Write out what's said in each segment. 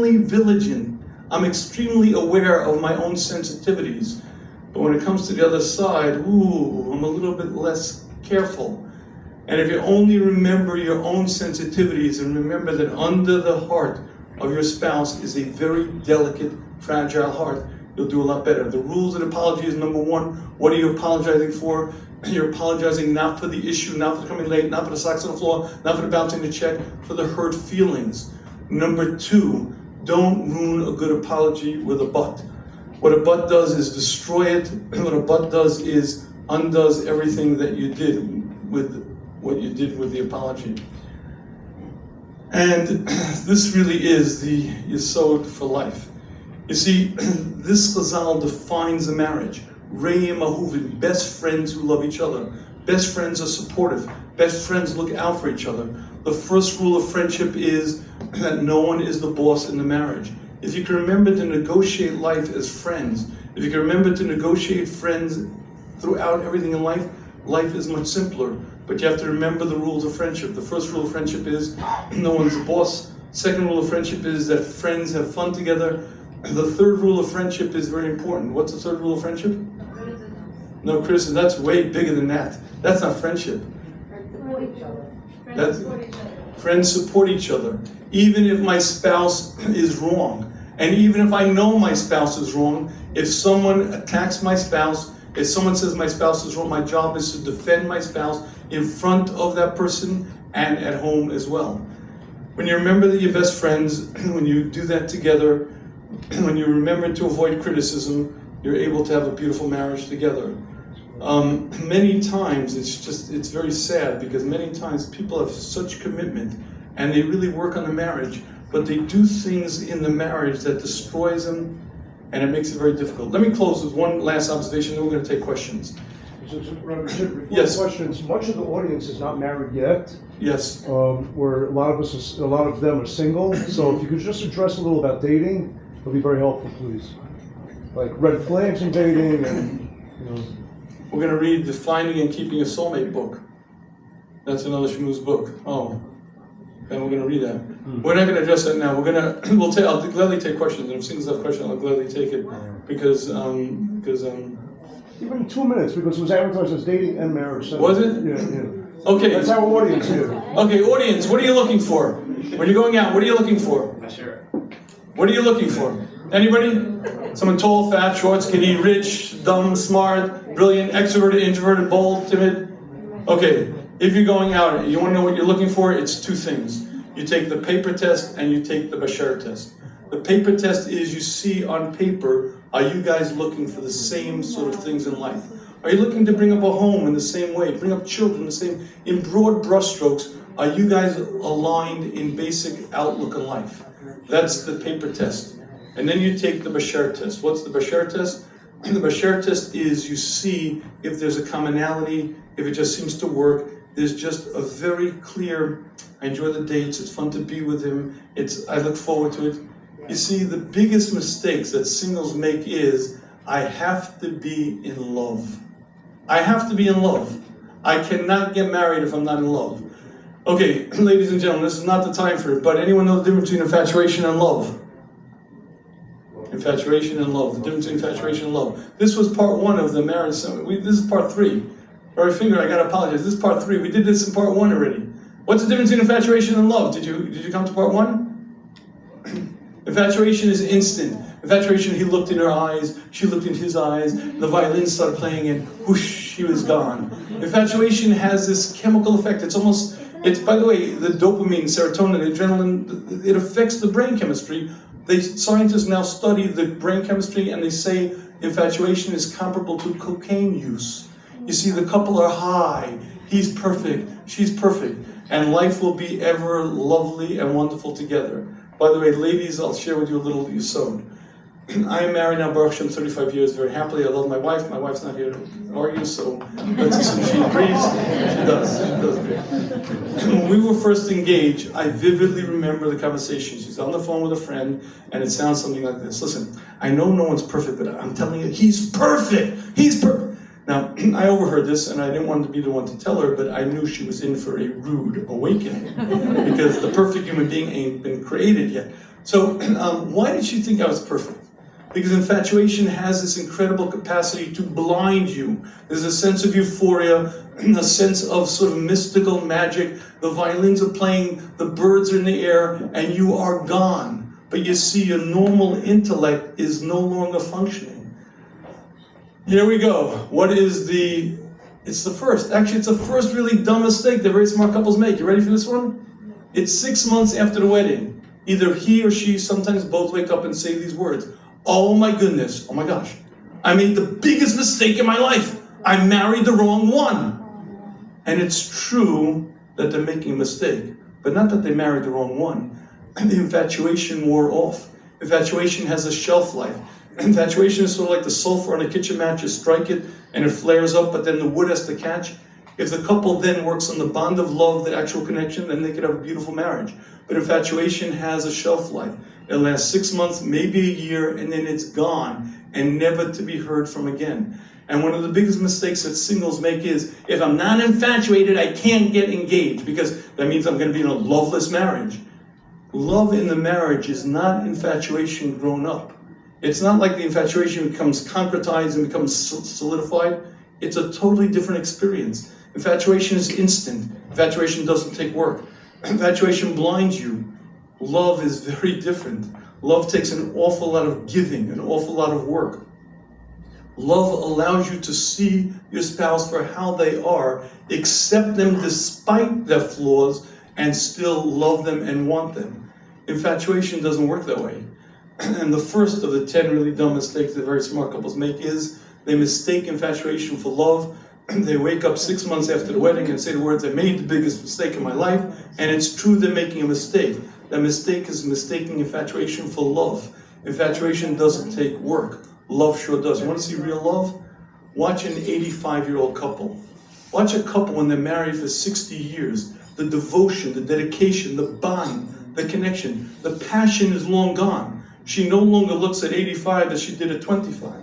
extremely vigilant. I'm extremely aware of my own sensitivities. But when it comes to the other side, I'm a little bit less careful. And if you only remember your own sensitivities and remember that under the heart of your spouse is a very delicate, fragile heart, you'll do a lot better. The rules of apology is number one, what are you apologizing for? You're apologizing not for the issue, not for coming late, not for the socks on the floor, not for the bouncing the check, for the hurt feelings. Number two, don't ruin a good apology with a but. What a but does is destroy it. What a but does is undoes everything that you did with what you did with the apology. And this really is the yesod for life. You see, this chazal defines a marriage. Re'im ahuvim, best friends who love each other. Best friends are supportive. Best friends look out for each other. The first rule of friendship is that no one is the boss in the marriage. If you can remember to negotiate life as friends, if you can remember to negotiate friends throughout everything in life, life is much simpler. But you have to remember the rules of friendship. The first rule of friendship is no one's the boss. Second rule of friendship is that friends have fun together. The third rule of friendship is very important. What's the third rule of friendship? No criticism. That's way bigger than that. That's not friendship. Friends support each other. Even if my spouse is wrong, and even if I know my spouse is wrong, if someone attacks my spouse, if someone says my spouse is wrong, my job is to defend my spouse in front of that person and at home as well. When you remember that you're best friends, when you do that together, when you remember to avoid criticism, you're able to have a beautiful marriage together. Many times, it's very sad because many times people have such commitment and they really work on the marriage, but they do things in the marriage that destroys them and it makes it very difficult. Let me close with one last observation, then we're going to take questions. Yes. Questions. Much of the audience is not married yet. Yes. Where a lot of them are single. So if you could just address a little about dating, it'll be very helpful, please. Like red flags in dating, and We're going to read the Finding and Keeping a Soulmate book. That's another Shmooze book. And we're going to read that. We're not going to address that now. I'll gladly take questions. And if singles have questions, I'll gladly take it because even 2 minutes, because it was advertised as dating and marriage. So was it? Yeah. Okay. That's our audience here. Okay, audience, what are you looking for? When you're going out, what are you looking for? Sure. What are you looking for? Anybody? Someone tall, fat, short, skinny, rich, dumb, smart, brilliant, extroverted, introverted, bold, timid? Okay, if you're going out and you want to know what you're looking for, it's two things. You take the paper test and you take the Bashar test. The paper test is you see on paper, are you guys looking for the same sort of things in life? Are you looking to bring up a home in the same way, bring up children the same, in broad brushstrokes, are you guys aligned in basic outlook in life? That's the paper test. And then you take the Bashar test. What's the Bashar test? The Bashar test is you see if there's a commonality, if it just seems to work. There's just a very clear, I enjoy the dates, it's fun to be with him, I look forward to it. You see, the biggest mistakes that singles make is, I have to be in love. I have to be in love. I cannot get married if I'm not in love. Okay, ladies and gentlemen, this is not the time for it, but anyone know the difference between infatuation and love? Infatuation and love, the difference between infatuation and love. This was part one of the marriage summit. This is part three. Or I figure I gotta apologize, this is part three. We did this in part one already. What's the difference between infatuation and love? Did you come to part one? Infatuation is instant. Infatuation, he looked in her eyes, she looked in his eyes, the violin started playing and whoosh, she was gone. Infatuation has this chemical effect. It's by the way, the dopamine, serotonin, the adrenaline, it affects the brain chemistry. Scientists now study the brain chemistry and they say infatuation is comparable to cocaine use. You see, the couple are high, he's perfect, she's perfect, and life will be ever lovely and wonderful together. By the way, ladies, I'll share with you a little yesod. I am married now, Baruch Hashem, 35 years, very happily. I love my wife. My wife's not here to argue, so let's assume she agrees. She does agree. When we were first engaged, I vividly remember the conversation. She's on the phone with a friend, and it sounds something like this. Listen, I know no one's perfect, but I'm telling you, he's perfect. He's perfect. Now, I overheard this, and I didn't want to be the one to tell her, but I knew she was in for a rude awakening, because the perfect human being ain't been created yet. So why did she think I was perfect? Because infatuation has this incredible capacity to blind you. There's a sense of euphoria, a sense of sort of mystical magic. The violins are playing, the birds are in the air, and you are gone. But you see, your normal intellect is no longer functioning. Here we go. What is the... It's the first really dumb mistake that very smart couples make. You ready for this one? It's 6 months after the wedding. Either he or she, sometimes both, wake up and say these words. Oh my goodness, oh my gosh, I made the biggest mistake in my life. I married the wrong one. And it's true that they're making a mistake, but not that they married the wrong one. The infatuation wore off. Infatuation has a shelf life. Infatuation is sort of like the sulfur on a kitchen match. You strike it and it flares up, but then the wood has to catch. If the couple then works on the bond of love, the actual connection, then they could have a beautiful marriage. But infatuation has a shelf life. It lasts 6 months, maybe a year, and then it's gone and never to be heard from again. And one of the biggest mistakes that singles make is, if I'm not infatuated, I can't get engaged, because that means I'm going to be in a loveless marriage. Love in the marriage is not infatuation grown up. It's not like the infatuation becomes concretized and becomes solidified. It's a totally different experience. Infatuation is instant. Infatuation doesn't take work. Infatuation blinds you. Love is very different. Love takes an awful lot of giving, an awful lot of work. Love allows you to see your spouse for how they are, accept them despite their flaws, and still love them and want them. Infatuation doesn't work that way. And the first of the 10 really dumb mistakes that very smart couples make is they mistake infatuation for love. They wake up 6 months after the wedding and say the words, I made the biggest mistake in my life, and it's true they're making a mistake. That mistake is mistaking infatuation for love. Infatuation doesn't take work. Love sure does. You want to see real love? Watch an 85-year-old couple. Watch a couple when they're married for 60 years. The devotion, the dedication, the bond, the connection, the passion is long gone. She no longer looks at 85 as she did at 25.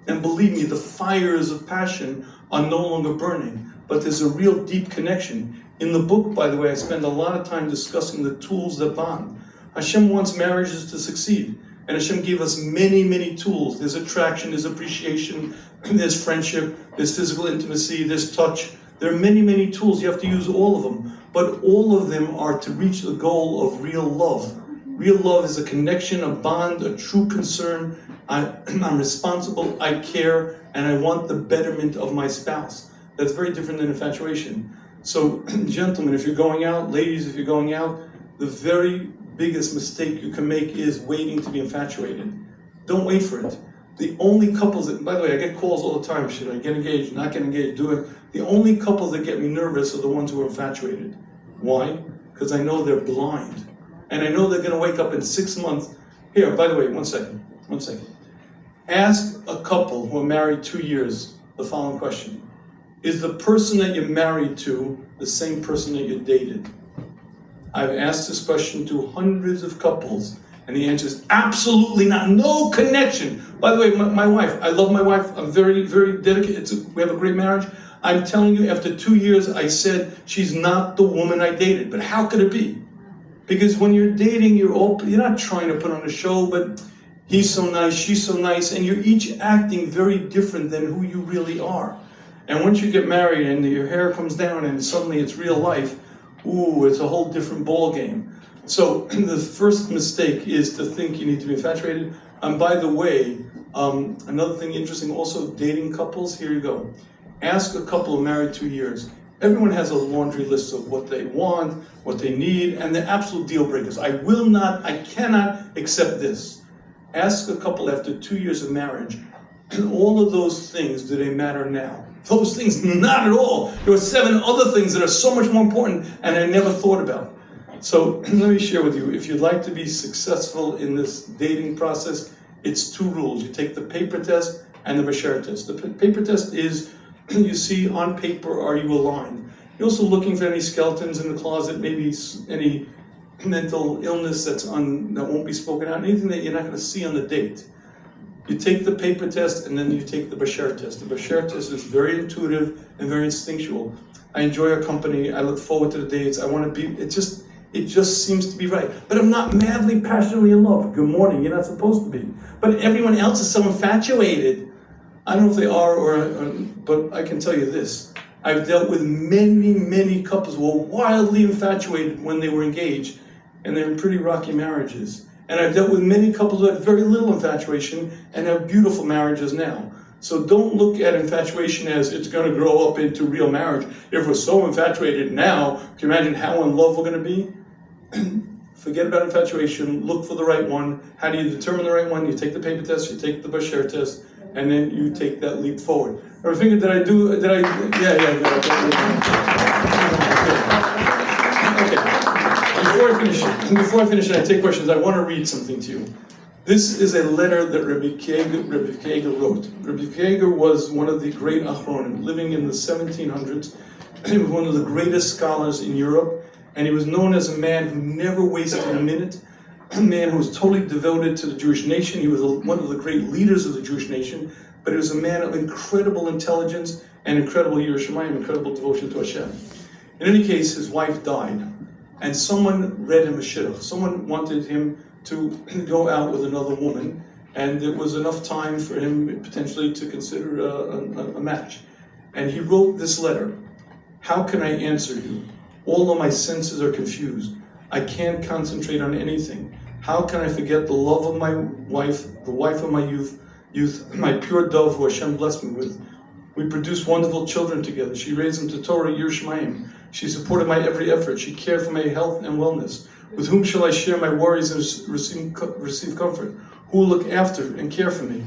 And believe me, the fires of passion are no longer burning, but there's a real deep connection. In the book, by the way, I spend a lot of time discussing the tools that bond. Hashem wants marriages to succeed, and Hashem gave us many, many tools. There's attraction, there's appreciation, there's friendship, there's physical intimacy, there's touch. There are many, many tools. You have to use all of them, but all of them are to reach the goal of real love. Real love is a connection, a bond, a true concern. I'm responsible, I care, and I want the betterment of my spouse. That's very different than infatuation. So, gentlemen, if you're going out, ladies, if you're going out, the very biggest mistake you can make is waiting to be infatuated. Don't wait for it. The only couples that, by the way, I get calls all the time, should I get engaged, not get engaged, do it. The only couples that get me nervous are the ones who are infatuated. Why? Because I know they're blind. And I know they're going to wake up in 6 months. Here, by the way, one second. Ask a couple who are married 2 years the following question. Is the person that you're married to the same person that you dated? I've asked this question to hundreds of couples, and the answer is absolutely not. No connection. By the way, my wife, I love my wife. I'm very, very dedicated. We have a great marriage. I'm telling you, after 2 years, I said, she's not the woman I dated. But how could it be? Because when you're dating, you're not trying to put on a show, but he's so nice, she's so nice, and you're each acting very different than who you really are. And once you get married and your hair comes down and suddenly it's real life, ooh, it's a whole different ball game. So the first mistake is to think you need to be infatuated. And by the way, another thing interesting, also dating couples, here you go. Ask a couple who are married 2 years. Everyone has a laundry list of what they want, what they need, and the absolute deal breakers. I cannot accept this. Ask a couple after 2 years of marriage, and all of those things, do they matter now? Those things, not at all. There are 7 other things that are so much more important, and I never thought about. So let me share with you, if you'd like to be successful in this dating process, it's 2 rules. You take the paper test and the Bashar test. The paper test is, you see on paper, are you aligned? You're also looking for any skeletons in the closet, maybe any mental illness that won't be spoken out, anything that you're not going to see on the date. You take the paper test and then you take the Bashar test. The Bashar test is very intuitive and very instinctual. I enjoy our company. I look forward to the dates. It just seems to be right. But I'm not madly, passionately in love. Good morning, you're not supposed to be. But everyone else is so infatuated. I don't know if they are, but I can tell you this. I've dealt with many, many couples who were wildly infatuated when they were engaged, and they're in pretty rocky marriages. And I've dealt with many couples who had very little infatuation and have beautiful marriages now. So don't look at infatuation as it's going to grow up into real marriage. If we're so infatuated now, can you imagine how in love we're going to be? Forget about infatuation, look for the right one. How do you determine the right one? You take the paper test, you take the shafier test, and then you take that leap forward. Or thinking, yeah. Okay. Before I finish and I take questions, I want to read something to you. This is a letter that Rabbi Kiega wrote. Rabbi Kiega was one of the great Achronim, living in the 1700s. He was one of the greatest scholars in Europe, and he was known as a man who never wasted a minute, a man who was totally devoted to the Jewish nation. He was one of the great leaders of the Jewish nation, but he was a man of incredible intelligence and incredible Yerushalayim, incredible devotion to Hashem. In any case, his wife died, and someone read him a shidduch. Someone wanted him to go out with another woman, and there was enough time for him potentially to consider a match. And he wrote this letter. How can I answer you? All of my senses are confused. I can't concentrate on anything. How can I forget the love of my wife, the wife of my youth, my pure dove who Hashem blessed me with? We produced wonderful children together. She raised them to Torah, Yerushalayim. She supported my every effort. She cared for my health and wellness. With whom shall I share my worries and receive comfort? Who will look after and care for me?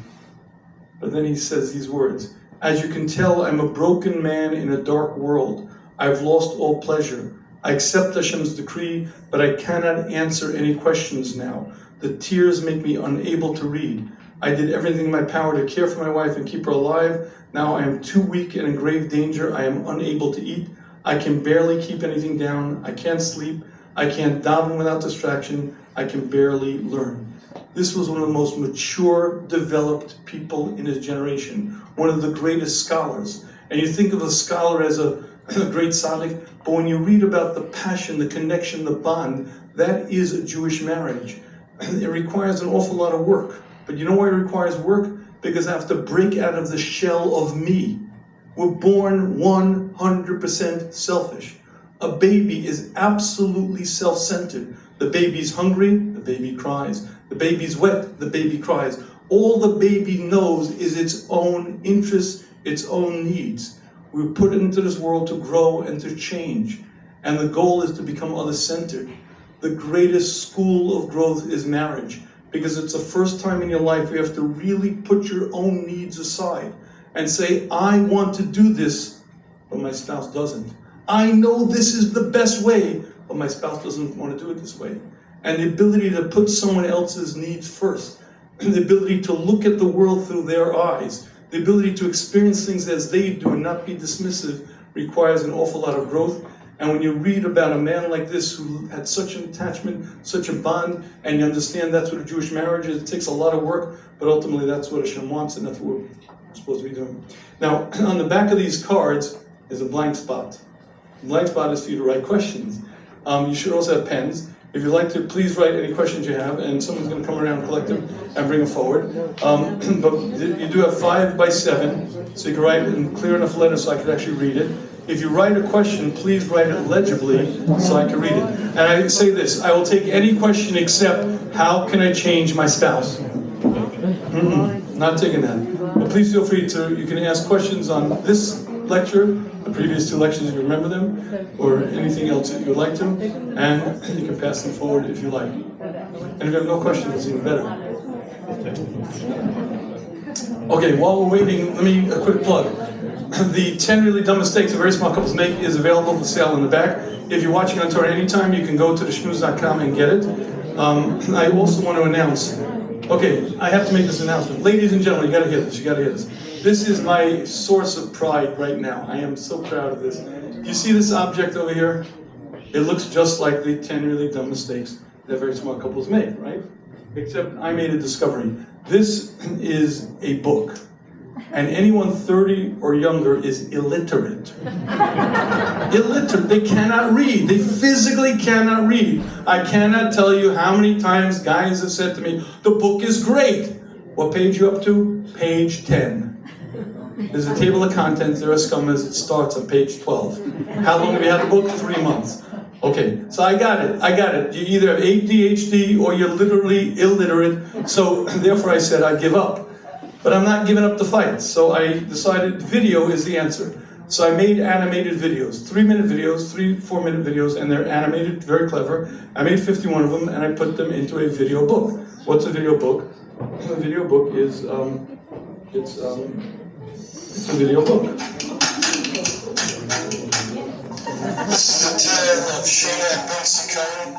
But then he says these words. As you can tell, I'm a broken man in a dark world. I've lost all pleasure. I accept Hashem's decree, but I cannot answer any questions now. The tears make me unable to read. I did everything in my power to care for my wife and keep her alive. Now I am too weak and in grave danger. I am unable to eat. I can barely keep anything down. I can't sleep. I can't daven without distraction. I can barely learn. This was one of the most mature, developed people in his generation. One of the greatest scholars. And you think of a scholar as a great tzaddik, but when you read about the passion, the connection, the bond, that is a Jewish marriage. It requires an awful lot of work. But you know why it requires work? Because I have to break out of the shell of me. We're born 100% selfish. A baby is absolutely self-centered. The baby's hungry, the baby cries. The baby's wet, the baby cries. All the baby knows is its own interests, its own needs. We were put into this world to grow and to change. And the goal is to become other-centered. The greatest school of growth is marriage, because it's the first time in your life you have to really put your own needs aside and say, I want to do this, but my spouse doesn't. I know this is the best way, but my spouse doesn't want to do it this way. And the ability to put someone else's needs first, the ability to look at the world through their eyes, the ability to experience things as they do and not be dismissive requires an awful lot of growth. And when you read about a man like this who had such an attachment, such a bond, and you understand that's what a Jewish marriage is, it takes a lot of work, but ultimately that's what Hashem wants and that's what we're supposed to be doing. Now, on the back of these cards is a blank spot. The blank spot is for you to write questions. You should also have pens. If you'd like to, please write any questions you have, and someone's going to come around and collect them and bring them forward. But you do have 5 by 7, so you can write in clear enough letters so I can actually read it. If you write a question, please write it legibly so I can read it. And I say this, I will take any question except, how can I change my spouse? Not taking that. But please feel free to, you can ask questions on this lecture, the previous 2 lectures if you remember them, or anything else that you would like to, and you can pass them forward if you like. And if you have no questions, it's even better. Okay, while we're waiting, let me, a quick plug. The 10 really dumb mistakes that very small couples make is available for sale in the back. If you're watching on Torah anytime, you can go to theshmooze.com and get it. I also want to announce, okay, I have to make this announcement. Ladies and gentlemen, you gotta hear this, you gotta hear this. This is my source of pride right now. I am so proud of this. Do you see this object over here? It looks just like the 10 really dumb mistakes that very small couples make, right? Except I made a discovery. This is a book. and anyone 30 or younger is illiterate. Illiterate. They cannot read. They physically cannot read. I cannot tell you how many times guys have said to me, the book is great. What page you up to? Page 10. There's a table of contents, there are scummers, it starts on page 12. How long have you had the book? 3 months. Okay, so I got it. You either have ADHD or you're literally illiterate, so therefore I said I'd give up. But I'm not giving up the fight, so I decided video is the answer. So I made animated videos, 3-minute videos, 4-minute videos, and they're animated, very clever. I made 51 of them, and I put them into a video book. What's a video book? A video book is, it's a video book. This is the tale of Sheena and Bensi Cohen.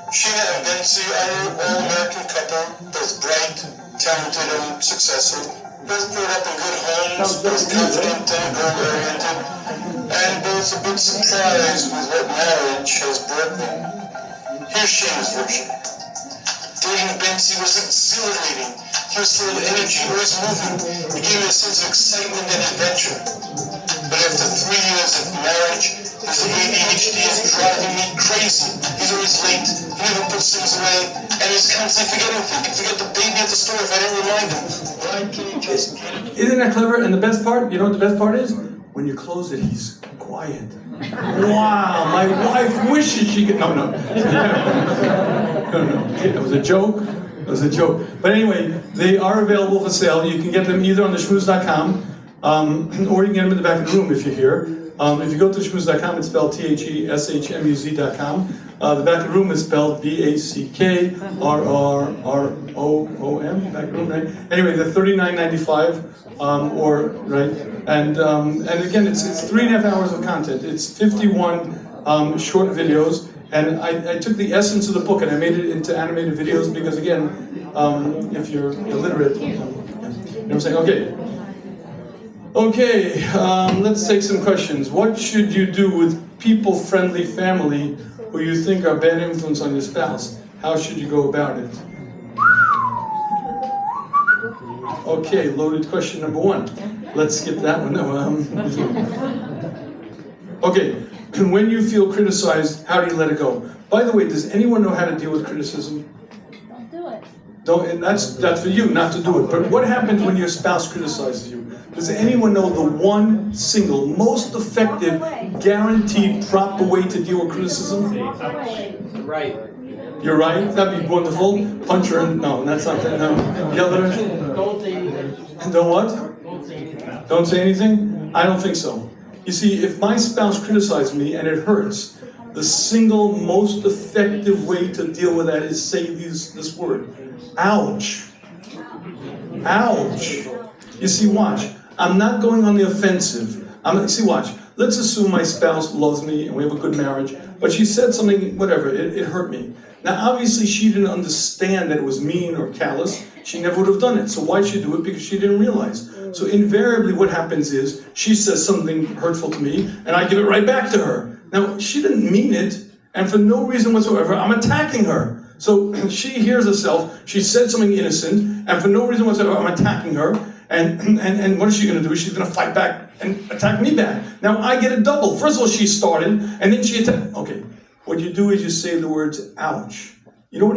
Sheena and Bensi are an all-American couple, both bright, talented, and successful. Both brought up in good homes, both confident and goal-oriented, and both a bit surprised with what marriage has brought them. Here's Sheena's version. Dating Bensi was exhilarating. He was full of energy, always moving. He gave me a sense of excitement and adventure. But after 3 years of marriage, his ADHD is driving me crazy. He's always late, he never puts things away, and he's constantly forgetting things. He forget the baby at the store if I didn't remind him. Why can't he just get it? Isn't that clever? And the best part, you know what the best part is? When you close it, he's quiet. Wow, my wife wishes she could. No. No. It was a joke. It was a joke. But anyway, they are available for sale. You can get them either on the shmooze.com, or you can get them in the back of the room if you're here. If you go to shmooze.com, it's spelled THESHMUZ.com. The back of the room is spelled BACKRRROOM. Back of the room, right? Anyway, they're $39.95, right? And again, it's 3.5 hours of content. It's 51 short videos. And I took the essence of the book and I made it into animated videos because, again, if you're illiterate, you know what I'm saying? Okay, let's take some questions. What should you do with people-friendly family who you think are bad influence on your spouse? How should you go about it? Okay, loaded question number 1. Let's skip that one. No, okay. When you feel criticized, how do you let it go? By the way, does anyone know how to deal with criticism? Don't do it. And that's for you, not to do it. But what happens when your spouse criticizes you? Does anyone know the one single, most effective, guaranteed, proper way to deal with criticism? Right. You're right? That'd be wonderful. Punch her in. No, that's not that. No. Yell at her. Don't say anything. Don't what? Don't say anything. Don't say anything? I don't think so. You see, if my spouse criticizes me and it hurts, the single most effective way to deal with that is say this word. Ouch. Ouch. You see, watch. I'm not going on the offensive. Watch. Let's assume my spouse loves me and we have a good marriage, but she said something, whatever, it hurt me. Now, obviously, she didn't understand that it was mean or callous. She never would have done it. So why'd she do it? Because she didn't realize. So invariably what happens is she says something hurtful to me and I give it right back to her. Now, she didn't mean it, and for no reason whatsoever, I'm attacking her. So she hears herself, she said something innocent, and for no reason whatsoever, I'm attacking her. And what is she going to do? She's going to fight back and attack me back. Now, I get a double. First of all, she started, and then she attacked. Okay, what you do is you say the words, ouch. You know what